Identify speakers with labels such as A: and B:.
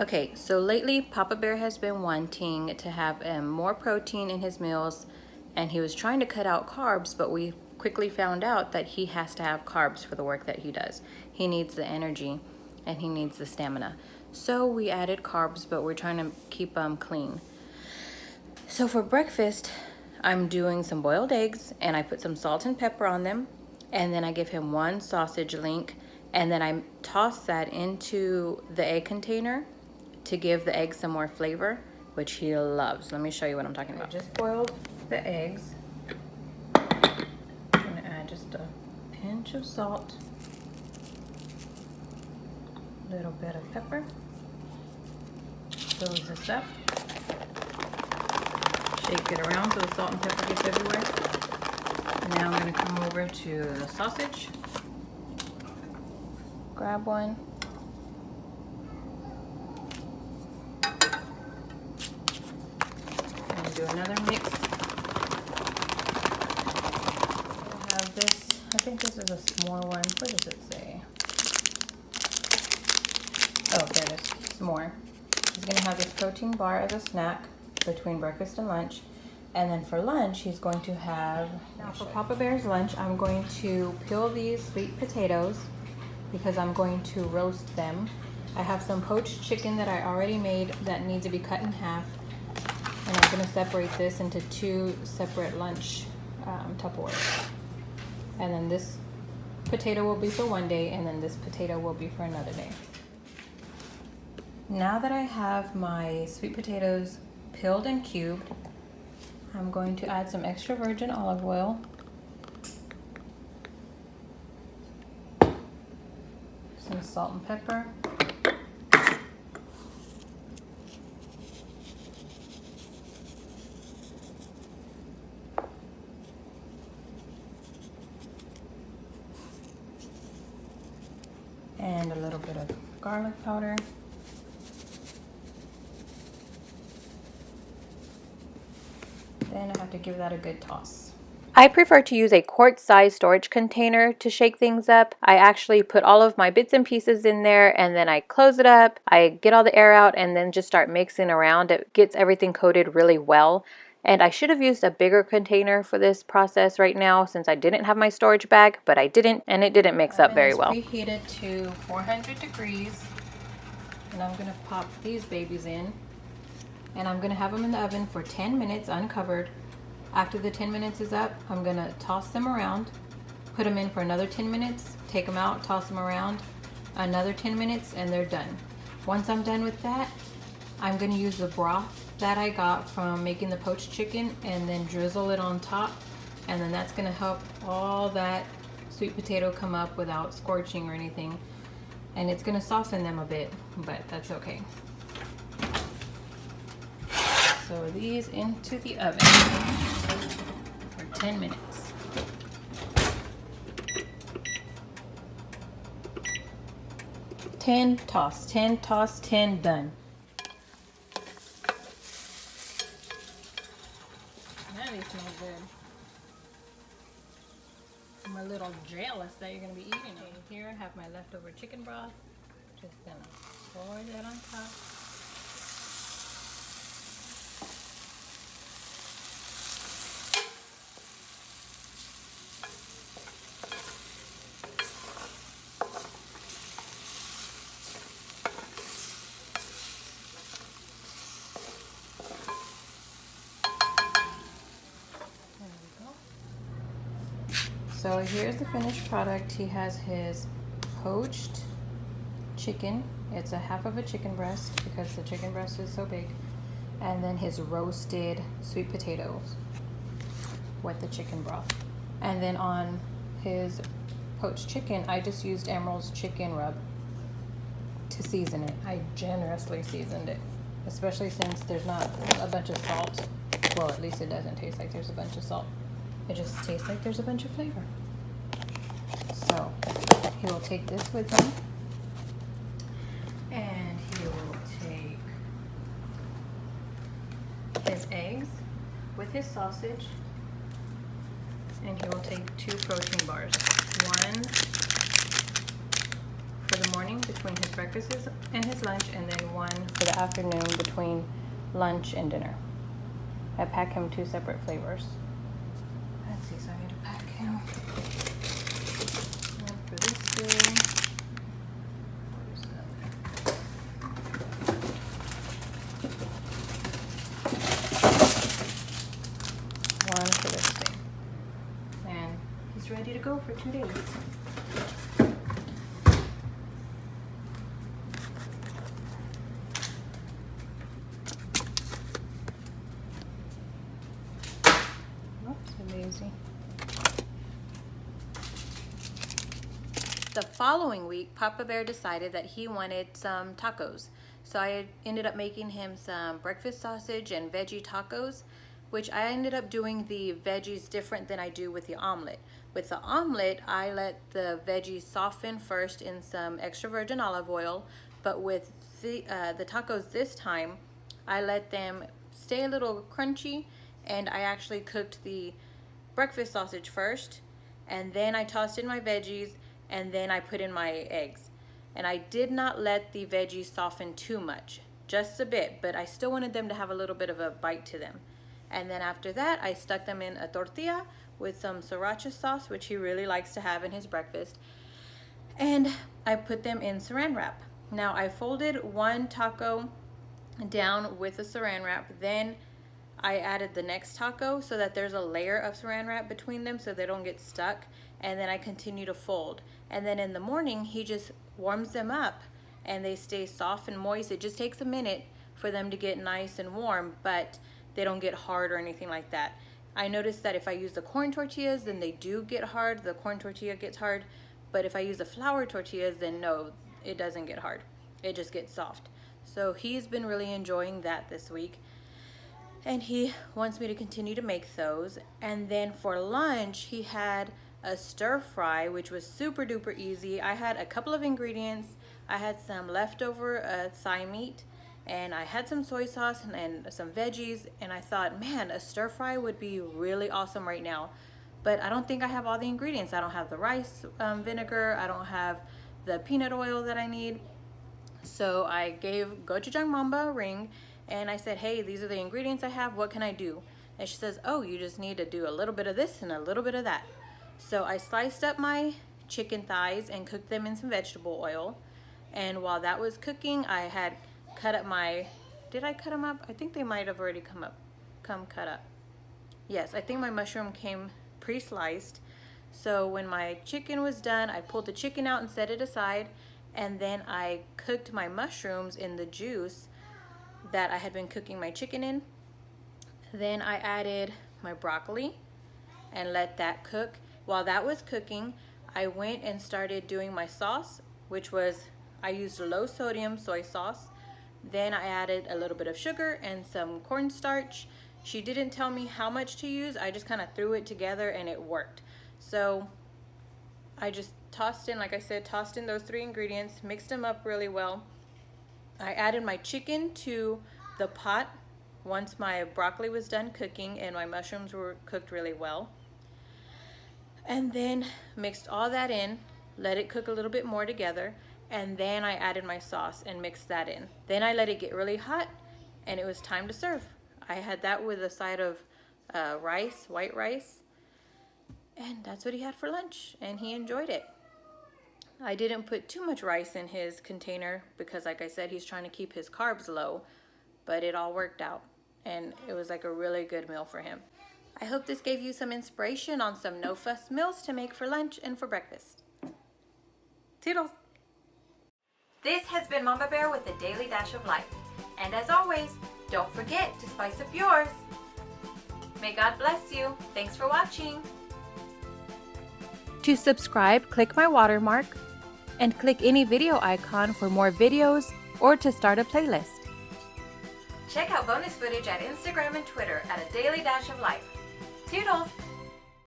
A: Okay, so lately Papa Bear has been wanting to have more protein in his meals, and he was trying to cut out carbs, but we quickly found out that he has to have carbs for the work that he does. He needs the energy and he needs the stamina. So we added carbs, but we're trying to keep them clean. So for breakfast, I'm doing some boiled eggs, and I put some salt and pepper on them, and then I give him one sausage link, and then I toss that into the egg container to give the eggs some more flavor, which he loves. Let me show you what I'm talking about. I just boiled the eggs. I'm gonna add just a pinch of salt, a little bit of pepper. Close this up. Shake it around so the salt and pepper gets everywhere. Now I'm going to come over to the sausage. Grab one. And do another mix. I have this, I think this is a small one. What does it say? Oh, there it is. Some more. He's going to have this protein bar as a snack between breakfast and lunch. And then for lunch, he's going to have, now for Papa Bear's lunch, I'm going to peel these sweet potatoes because I'm going to roast them. I have some poached chicken that I already made that needs to be cut in half. And I'm going to separate this into 2 separate lunch Tupperwares. And then this potato will be for one day, and then this potato will be for another day. Now that I have my sweet potatoes peeled and cubed, I'm going to add some extra virgin olive oil, some salt and pepper, and a little bit of garlic powder. Then I have to give that a good toss. I prefer to use a quart-sized storage container to shake things up. I actually put all of my bits and pieces in there, and then I close it up, I get all the air out, and then just start mixing around. It gets everything coated really well. And I should have used a bigger container for this process right now since I didn't have my storage bag, but I didn't, and it didn't mix up very well. Preheated to 400 degrees, and I'm gonna pop these babies in. And I'm gonna have them in the oven for 10 minutes uncovered. After the 10 minutes is up, I'm gonna toss them around, put them in for another 10 minutes, take them out, toss them around, another 10 minutes, and they're done. Once I'm done with that, I'm gonna use the broth that I got from making the poached chicken and then drizzle it on top. And then that's gonna help all that sweet potato come up without scorching or anything. And it's gonna soften them a bit, but that's okay. So these into the oven for 10 minutes. Ten toss, 10 toss, 10 done. That really smells good. I'm a little jealous that you're gonna be eating it. Here I have my leftover chicken broth. Just gonna pour that on top. So here's the finished product. He has his poached chicken. It's a half of a chicken breast because the chicken breast is so big. And then his roasted sweet potatoes with the chicken broth. And then on his poached chicken, I just used Emerald's chicken rub to season it. I generously seasoned it, especially since there's not a bunch of salt. Well, at least it doesn't taste like there's a bunch of salt. It just tastes like there's a bunch of flavor. So he will take this with him, and he will take his eggs with his sausage, and he will take 2 protein bars. One for the morning between his breakfast and his lunch, and then one for the afternoon between lunch and dinner. I pack him 2 separate flavors. Let's see, so I need to pack him one for this day. Where's the other? One for this day. And he's ready to go for 2 days. The following week, Papa Bear decided that he wanted some tacos. So I ended up making him some breakfast sausage and veggie tacos, which I ended up doing the veggies different than I do with the omelet. With the omelet, I let the veggies soften first in some extra virgin olive oil, but with the tacos this time, I let them stay a little crunchy, and I actually cooked the breakfast sausage first, and then I tossed in my veggies, and then I put in my eggs. And I did not let the veggies soften too much, just a bit, but I still wanted them to have a little bit of a bite to them. And then after that, I stuck them in a tortilla with some sriracha sauce, which he really likes to have in his breakfast. And I put them in saran wrap. Now I folded one taco down with the saran wrap, then I added the next taco so that there's a layer of saran wrap between them so they don't get stuck, and then I continue to fold. And then in the morning, he just warms them up and they stay soft and moist. It just takes a minute for them to get nice and warm, but they don't get hard or anything like that. I noticed that if I use the corn tortillas, then they do get hard. The corn tortilla gets hard, but if I use the flour tortillas, then no, it doesn't get hard. It just gets soft. So he's been really enjoying that this week, and he wants me to continue to make those. And then for lunch, he had a stir fry, which was super duper easy. I had a couple of ingredients. I had some leftover thigh meat, and I had some soy sauce and some veggies, and I thought, man, a stir fry would be really awesome right now. But I don't think I have all the ingredients. I don't have the rice vinegar. I don't have the peanut oil that I need. So I gave Gochujang Mamba a ring, and I said, hey, these are the ingredients I have. What can I do? And she says, oh, you just need to do a little bit of this and a little bit of that. So I sliced up my chicken thighs and cooked them in some vegetable oil. And while that was cooking, I had cut up my, did I cut them up? I think they might have already come cut up. Yes, I think my mushroom came pre-sliced. So when my chicken was done, I pulled the chicken out and set it aside. And then I cooked my mushrooms in the juice that I had been cooking my chicken in. Then I added my broccoli and let that cook. While that was cooking, I went and started doing my sauce, which was, I used low sodium soy sauce. Then I added a little bit of sugar and some cornstarch. She didn't tell me how much to use. I just kind of threw it together and it worked. So I just tossed in, like I said, tossed in those 3 ingredients, mixed them up really well. I added my chicken to the pot once my broccoli was done cooking and my mushrooms were cooked really well. And then mixed all that in, let it cook a little bit more together, and then I added my sauce and mixed that in. Then I let it get really hot, and it was time to serve. I had that with a side of rice, white rice, and that's what he had for lunch, and he enjoyed it. I didn't put too much rice in his container because, like I said, he's trying to keep his carbs low, but it all worked out, and it was like a really good meal for him. I hope this gave you some inspiration on some no-fuss meals to make for lunch and for breakfast. Toodles! This has been Mama Bear with a Daily Dash of Life. And as always, don't forget to spice up yours. May God bless you. Thanks for watching. To subscribe, click my watermark and click any video icon for more videos or to start a playlist. Check out bonus footage at Instagram and Twitter at A Daily Dash of Life. Toodles!